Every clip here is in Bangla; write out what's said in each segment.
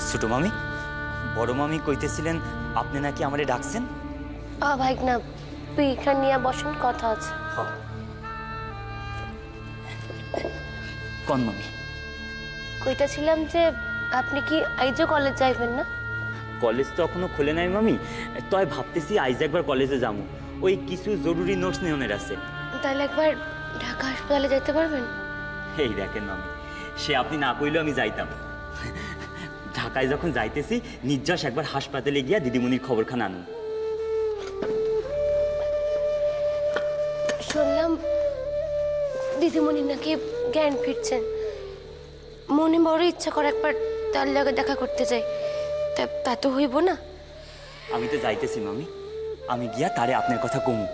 ছোট মামি, বড় মামি কইতেছিলেন আপনি নাকি আমারে ডাকছেন। ভাই না, তুই এখানে নিয়ে বসেন, কথা আছে। কোন মামি? কইতেছিলাম যে আপনি কি আইজও কলেজ যাইবেন না? কলেজ তো এখনো খুলে নাই মামি, তাই ভাবতেছি আইজ একবার কলেজে যাবো। ওই কিছু জরুরি নোটস নেওয়ার আছে। তাহলে একবার ঢাকা হাসপাতালে যেতে পারবেন? এই দেখেন মামি, সে আপনি না কইলেও আমি যাইতাম। ঢাকায় যখন যাইতেছি নির্যাস একবার হাসপাতালে গিয়া দিদিমণির খবরখানা আনুন। শুনলাম দিদিমণি নাকি জ্ঞান ফিরছেন। মনে বড় ইচ্ছা করে একবার তার লগে দেখা করতে যাই, তা তো হইব না। আমি তো যাইতেছি মামি, আমি গিয়া তারে আপনার কথা কমু।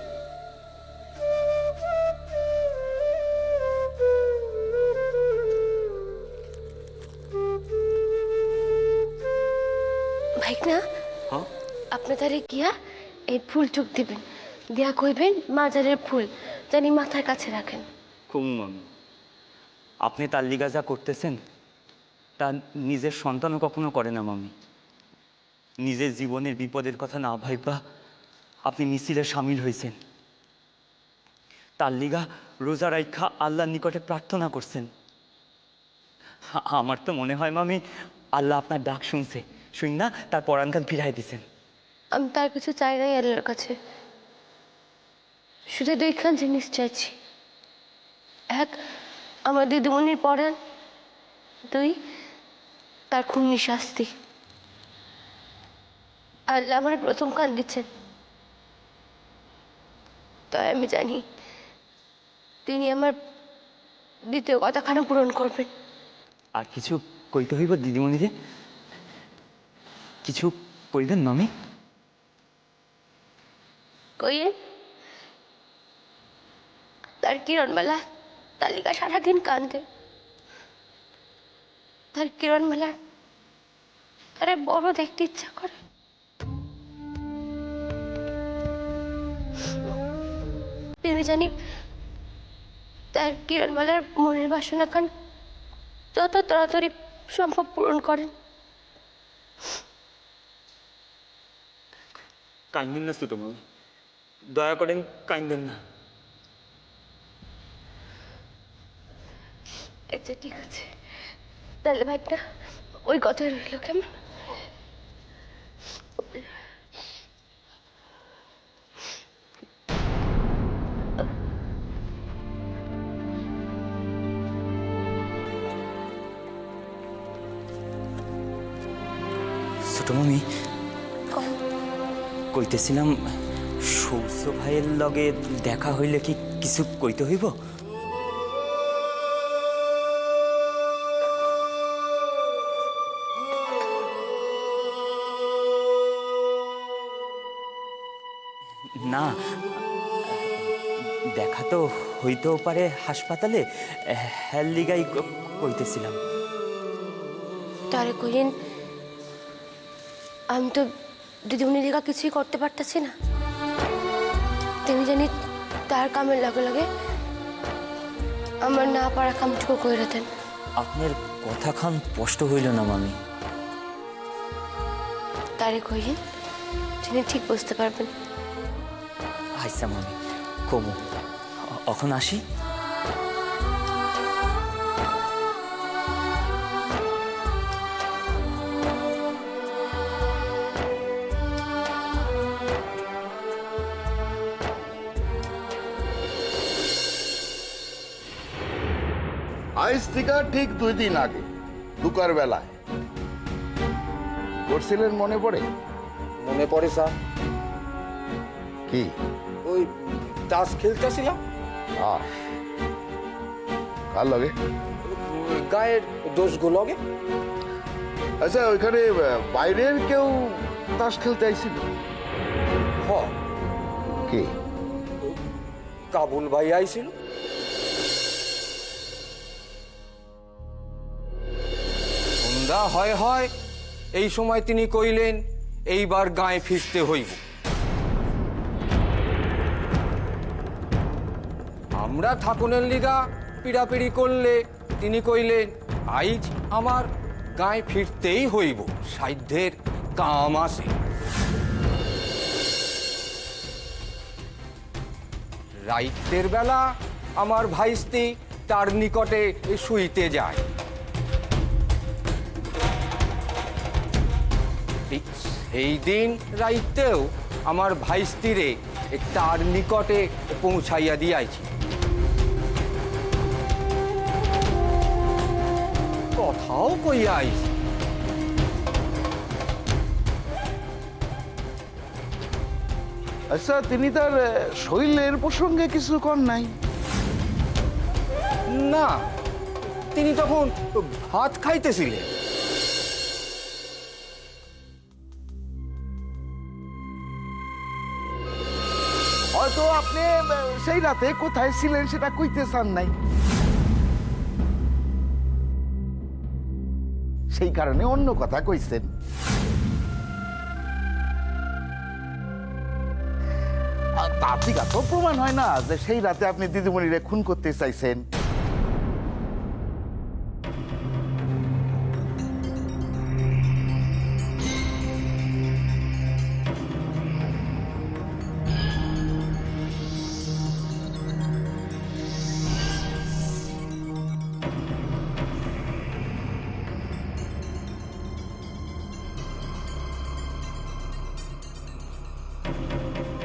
ভাই না, হ্যাঁ আপনি তারে গিয়া এই ফুল চুক দিবেন, দিয়া কইবেন মাজারের ফুল জানি মাথার কাছে রাখেন। কমু মামি। আপনি তার লিগা যা করতেছেন তা নিজের সন্তানও কখনো করে না মামি। নিজের জীবনের বিপদের কথা না ভাইবা আপনি মিছিলে সামিল হয়েছেন। তার লিগা রোজা রাইখা আল্লাহর নিকটে প্রার্থনা করছেন। আমার তো মনে হয় মামি আল্লাহ আপনার ডাক শুনছে, শুন না তার পরাণকান ফিরাই দিছেন। আমি তার কিছু চাই নাই আল্লাহর কাছে, শুধু দুইখান জিনিস চাইছি। এক, আমার দিদিমণির পরাণ। দুই, তার খুনি শাস্তি। আল্লাহ আমার প্রথম কান দিচ্ছেন, তাই আমি জানি তিনি আমার দ্বিতীয় কথাখানা পূরণ করবেন। আর কিছু কইতে হইব দিদিমণিরে? কিছু কইবেন মামি? কইয়ে তার কিরণবেলা তালিকা সারাদিন কান্দে। তার কিরণবেলা তারে বড় দেখতে ইচ্ছা করে। আমি জানি তার কিরণবেলার মনের বাসনা খান যত তাড়াতাড়ি সম্ভব পূরণ করেন। কান্দেন না ছোট মামি, দয়া করেন কান্দেন না। আচ্ছা ঠিক আছে, তাহলে ভাইটা ওই কথা রইল কেমন? ছোট মামি, কম কইতেছিলাম সৌস ভাইয়ের লগে দেখা হইলে কি কিছু কইতে হইব? না, দেখা তো হইতেও পারে হাসপাতালে, হ্যার লিগাই কইতেছিলাম। তারে কইলেন আমি তো দিদিমণি দিকা কিছুই করতে পারতেছি না। তুমি জানি তার কামের লগে লগে আমার না পারা কামটুকু কইরা দেন। আপনার কথা খান স্পষ্ট হইল না মামি। তারে কইলেন তিনি ঠিক বুঝতে পারবেন। আচ্ছা মামি, কমু। এখন আসি। আইস থেকে ঠিক 2 দিন আগে দুকার বেলায় করছিলেন মনে পড়ে? মনে পড়ে স্যার, কি? ওই তাস খেলতেছিলাম, আহ, কার লগে? গায়ের দোষগুলো লগে। আচ্ছা, ওইখানে বাইরের কেউ তাস খেলতে আইছিল? হ, কি? কাবুল ভাই আইছিল। সন্ধ্যা হয় হয় এই সময় তিনি কইলেন এইবার গায়ে ফিরতে হইব। আমরা থাকুনের লিগা পিড়াপিড়ি করলে তিনি কইলেন আইজ আমার গায়ে ফিরতেই হইব, সাধ্যের কাম আছে। রাইতের বেলা আমার ভাইস্তি তার নিকটে শুইতে যায়। ঠিক সেই দিন রাইতেও আমার ভাইস্তিরে তার নিকটে পৌঁছাইয়া দিয়াছি। কথাও কইয়া আইছি। আচ্ছা, তিনি তার শৈলের প্রসঙ্গে কিছু কর নাই? না, তিনি তখন ভাত খাইতেছিলেন। হয়তো আপনি সেই রাতে কোথায় ছিলেন সেটা কইতে চান নাই, সেই কারণে অন্য কথা কইছেন। আর তা ঠিক আছে, প্রমাণ হয় না যে সেই রাতে আপনি দিদিমণিরে খুন করতে চাইছেন।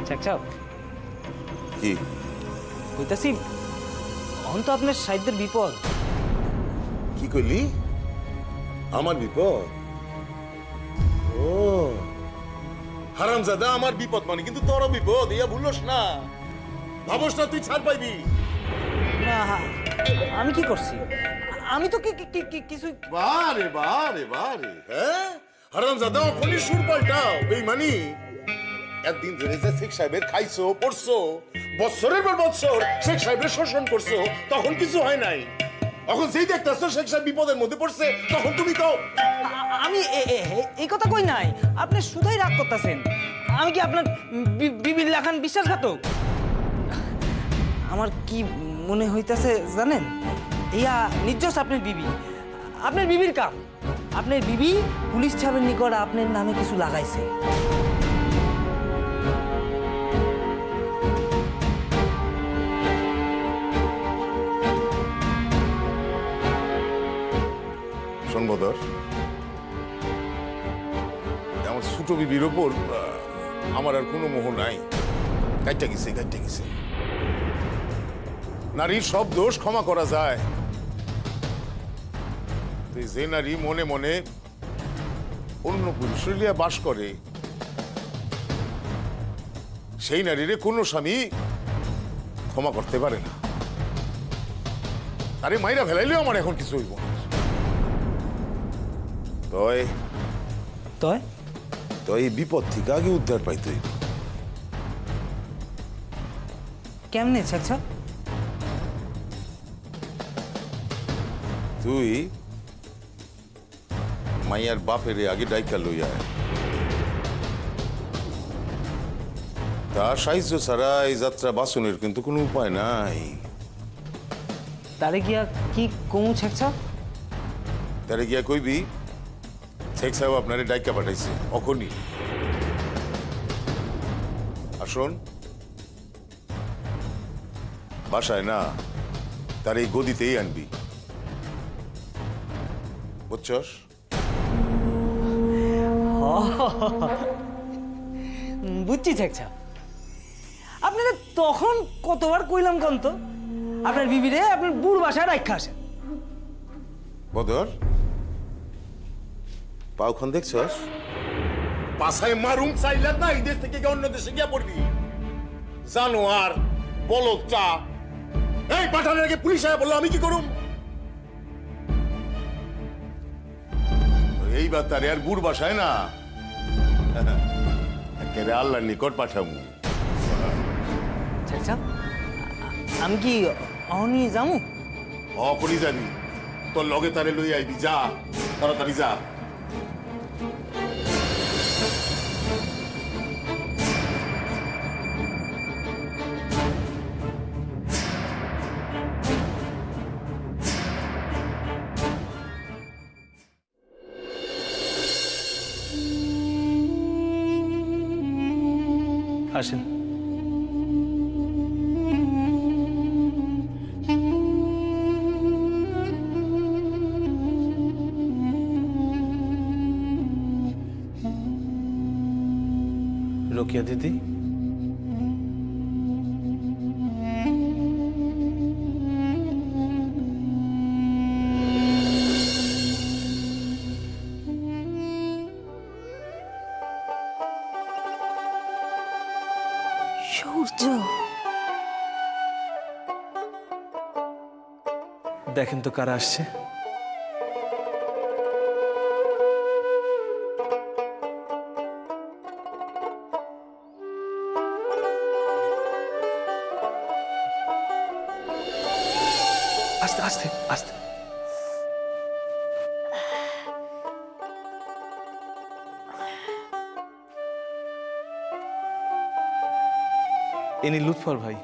চাচা কি কইতাছি, অহন তো আপনার সাহিত্যের বিপদ। কি কইলি? আমার বিপদ? ও হারামজাদা, আমার বিপদ মানে কিন্তু তোরও বিপদ, ইয়া ভুলস না। ভাবস না তুই ছাড় পাইবি। না, আমি কি করছি? আমি তো কিছু। বারে বারে বারে, হ্যাঁ হারামজাদা, ওখানে সুর পাল্টাও বেইমানি। একদিন ধরে যে শেখ সাহেবের খাইছো পড়ছো, বছরের পর বছর শেখ সাহেবের শোষণ করছো, তখন কিছু হয় নাই। এখন যেই দেখতেছো শেখ সাহেব বিপদের মধ্যে পড়ছে, তখন তুমি তো আমি এই কথা কই নাই, আপনি শুধুই রাগ করতেছেন। আমি কি আপনার বিবির লেখান বিশ্বাসঘাতক? আমার কি মনে হইতাছে জানেন, ইয়া নির্দোষ আপনার বিবি। আপনার বিবির কাম, আপনার বিবি পুলিশ সাহেবের নিকট আপনার নামে কিছু লাগাইছে। বদর, আমার ছোট বিবির ওপর আমার আর কোনো মোহ নাই। কাইটা গেছে। নারীর সব দোষ ক্ষমা করা যায়। যে নারী মনে মনে অন্য পুরুষের লিয়া বাস করে, সেই নারীরে কোনো স্বামী ক্ষমা করতে পারে না। আরে মাইরা ফেলাইলেও আমার এখন কিছু হইব না। তো এই বিপদ থেকে আগে উদ্ধার পাইতে হইব। কেমনে চাচা? তুই মাইয়ার বাপের আগে ডাইকা লইয়া আয়। তার সাহায্য ছাড়া এই যাত্রা বাঁচনের কিন্তু কোনো উপায় নাই। তারে গিয়া কি কমু চাচা? তারে গিয়া কইবি শেখ সাহেব আপনারে ডাইকা পাঠাইছে অখনি। আসুন বাসায় না, তার এই গদিতেই আনবি, বুঝছস? বুঝছি চাচা। আপনারা তখন কতবার কইলাম কন্ত আপনার বিবিরে আপনার বুড় বাসায় রাখা আসেন। বদর, পাওখন দেখছস? পাছায় মারুম চাইলা না, এই দেশ থেকে অন্য দেশে গিয়া পড়বি। জানোয়ার, বলদটা, এই পাঠানের আগে পুলিশ আয়া বললো আমি কি করুম? এইবার তারে আর বুড় বাসায় না, একেবারে আল্লাহর নিকট পাঠামু। চাচা, আমি কি অহনি যামু? অপরি জানি, তোর লগে তারে লই আইবি। যা, তাড়াতাড়ি যা। আসেন। রোকিয়া দিদি, সূর্য, দেখেন তো কারা আসছে। আস্তে আস্তে আস্তে। ইনি লুৎফর ভাই,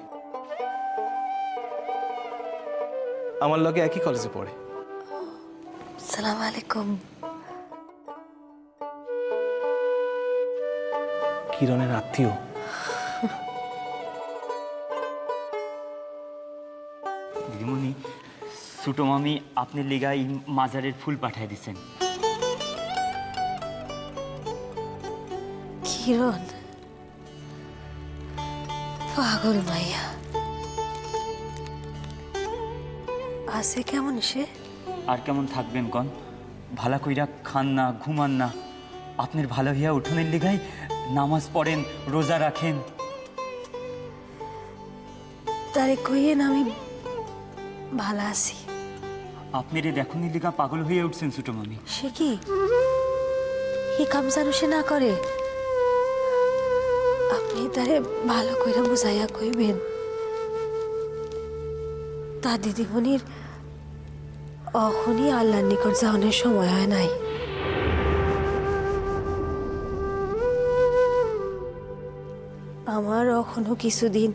আমার লগে একই কলেজে পড়ে। সালাম আলাইকুম। কিরণের আত্মীয়। দিদিমণি, ছোটো মামি আপনার লিগাই মাজারের ফুল পাঠাই দিছেন। কিরণ, পাগল মাইয়া, আছে কেমন সে? আর কেমন থাকবেন কন? ভালা কইরা খান না, ঘুমান না। আপনার ভালো হইয়া উঠোনের লিগাই নামাজ পড়েন, রোজা রাখেন। তারে কইয়েন আমি ভালো আছি। আপনারে দেখুনের লিগা পাগল হয়ে উঠছেন ছোটো মামি। সে কি কাম জানো সে না করে? আপনি তারে ভালো করে বুঝাইয়া কইবেন তা দিদিমণির অখনই আল্লাহর নিকট যাওয়ানোর সময় হয় নাই। আমার এখনো কিছুদিন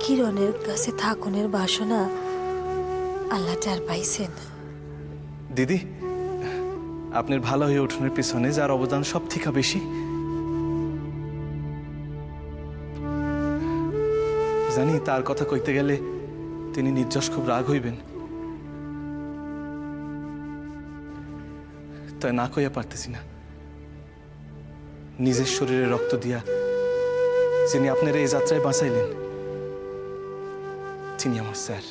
কিরণের কাছে থাকুনের বাসনা আল্লাহ চার পাইছেন। দিদি, আপনার ভালো হয়ে উঠোনের পিছনে যার অবদান সব থেকে বেশি, জানি তার কথা কইতে গেলে তিনি নির্যশ খুব রাগ হইবেন, তাই না কইয়া পারতেছি না। নিজের শরীরে রক্ত দিয়া যিনি আপনার এই যাত্রায় বাঁচাইলেন, তিনি আমার স্যার।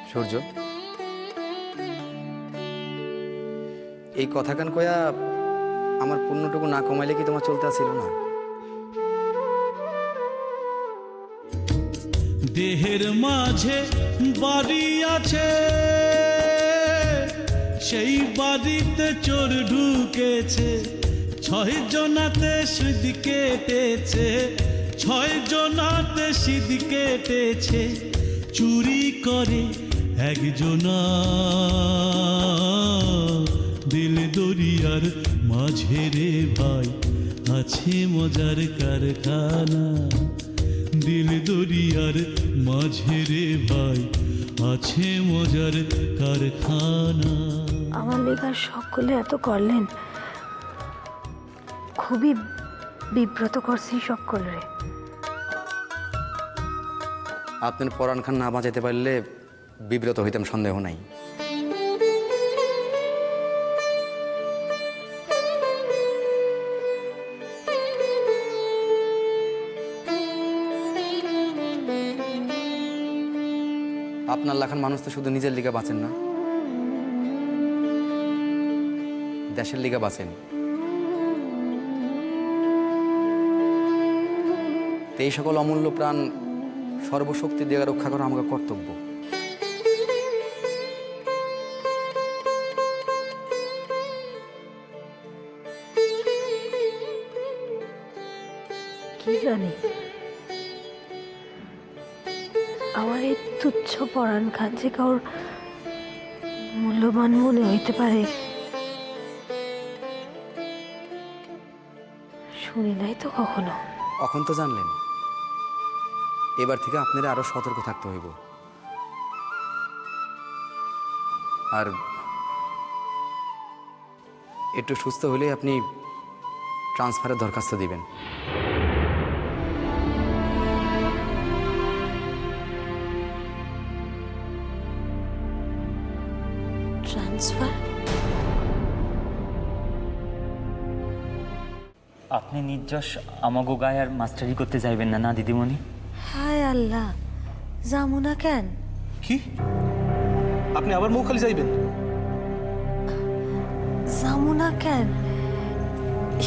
সূর্য, এই কথা কান কয়া আমার পুণ্যটুকু না কমাইলে কি তোমার চলতে আসছিল না? দেহের মাঝে বাড়ি আছে, সেই বাড়িতে চোর ঢুকেছে, 6 জনাতে সিঁধ কেটেছে, 6 জনাতে সিঁধ কেটেছে, চুরি করে একজনা, দিল দরিয়ার মাঝে রে ভাই আছে মজার কারখানা, দিল দরিয়ার মাঝে রে ভাই আছে মজার কারখানা। আমার লেখার সকলে এত করলেন, খুবই বিব্রত করছি সকলে। আপনার পরাণ খান না বাঁচাইতে পারলে বিব্রত হইতাম, সন্দেহ নাই। আপনার লাখান মানুষ তো শুধু নিজের লিগা বাঁচেন না, দেশের লিগা বাঁচেন। তো এই সকল অমূল্য প্রাণ সর্বশক্তি দিয়ে রক্ষা করা আমাদের কর্তব্য। কি জানি, আমার এই তুচ্ছ পরাণ খান যে কারোর মূল্যবান মনে হইতে পারে, শুনি নাই তো কখনো। এখন তো জানলেন, এবার থেকে আপনারা আরো সতর্ক থাকতে হইব। আর একটু সুস্থ হলে আপনি ট্রান্সফারের দরখাস্ত দিবেন। ট্রান্সফার? আপনি নির্যশ আমাগো গায়ে আর মাস্টারি করতে যাইবেন না, না দিদিমণি? হায় আল্লাহ, যাবো না কেন? কি আপনি আবার মৌখালি যাইবেন? যাবো না কেন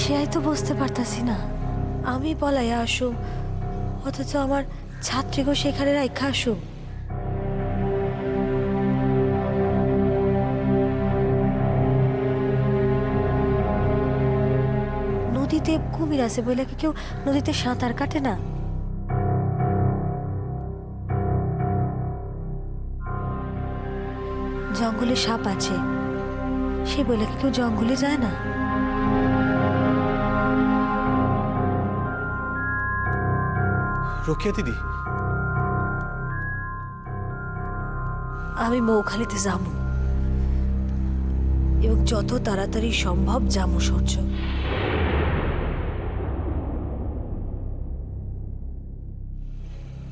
সেটাই তো বুঝতে পারতাছি না। আমি পলাইয়া আসুম, অথচ আমার ছাত্রীগো সেখানে রাইখা আসুম। নদীতে কুমির আছে বলে কি কেউ নদীতে সাঁতার কাটে না? জঙ্গলে সাপ আছে সে বলে কি কেউ জঙ্গলে যায় না? রোকেয়া দিদি, আমি মৌখালিতে যাবো এবং যত তাড়াতাড়ি সম্ভব যাবো সূর্য।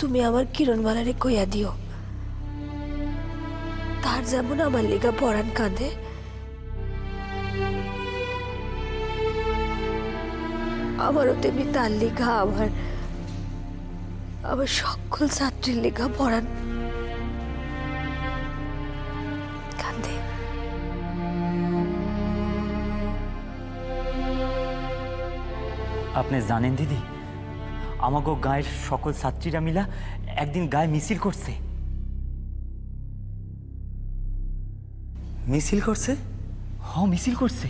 তুমি আমার কিরণমালারে কইয়া দিও তার যেমন আমার লেগা পরাণ কাঁদে, আমারও তেমনি তার লেখা আমার সকল ছাত্রীর লেখা পড়ান কাঁদে। আপনি জানেন দিদি, আমাগো গায়ের সকল ছাত্রীরা মিলা একদিন গায়ে মিছিল করছে। মিছিল করছে? মিছিল করছে।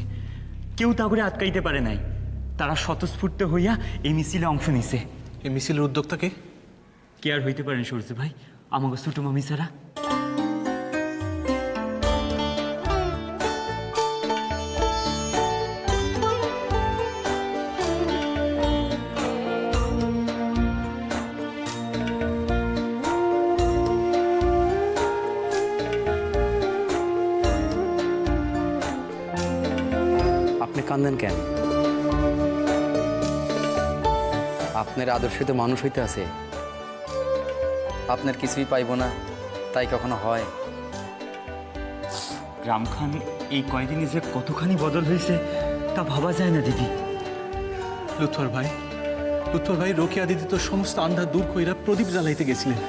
কেউ তা করে আটকাইতে পারে নাই। তারা স্বতঃস্ফূর্ত হইয়া এই মিছিলে অংশ নিছে। এই মিছিলের উদ্যোক্তাকে? কে আর হইতে পারেন সূর্য ভাই, আমাকে ছোট মামি ছাড়া। আপনি কান্দেন কেন? আপনার আদর্শে তো মানুষ হইতে আছে। আপনার কিছুই পাইব না তাই কখনো হয়? রামখান এই কয়দিনে যে কতখানি বদল হয়েছে তা ভাবা যায় না দিদি। লুৎফর ভাই, রোকেয়া দিদি তো সমস্ত আন্ধার দূর কইরা প্রদীপ জ্বালাইতে গেছিলেন।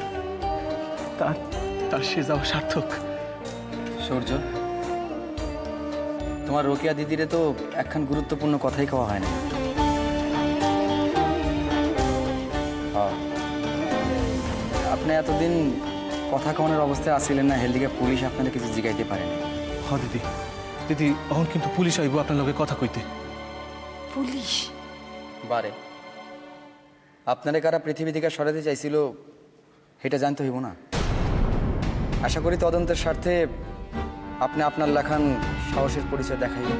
তার সে যাওয়া সার্থক। সূর্য, তোমার রোকেয়া দিদিরে তো একখান গুরুত্বপূর্ণ কথাই কওয়া হয় না। আপনি এতদিন কথা কওয়ানোর অবস্থায় আসছিলেন না, হেলদিকে পুলিশ আপনাদের কিছু জিগাইতে পারেনি। দিদি এখন কিন্তু পুলিশ আইব আপনার লগে কথা কইতে। পুলিশ? বারে আপনারে কারা পৃথিবী থেকে সরাতে চাইছিল এটা জানতে হইব না? আশা করি তদন্তের স্বার্থে আপনি আপনার লেখান সাহসের পরিচয় দেখাইবেন।